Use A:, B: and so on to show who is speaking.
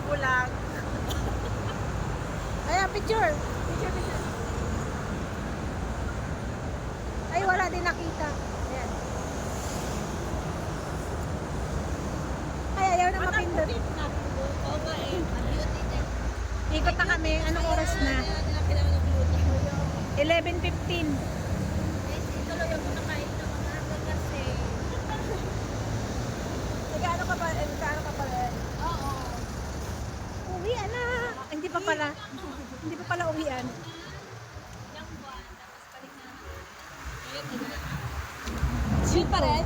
A: vlog.
B: Ayan, picture. Picture, picture. Ay, wala din nakita. Ayan. Ay, ayaw na mapindot.
A: Oo nga eh. Beauty din.
B: Ikot na kami. Anong oras na?
A: Kailangan ng beauty.
B: 11:15.
A: Tuloy ako nakain ng mga aga kasi. Nag-ano ka pa? Nag-ano ka pa rin? Oo.
B: Uwian na. Hindi pa pala. Hindi pa pala uwian.
A: Ilang buwan, tapos balik na. Ayun, sweet pa rin?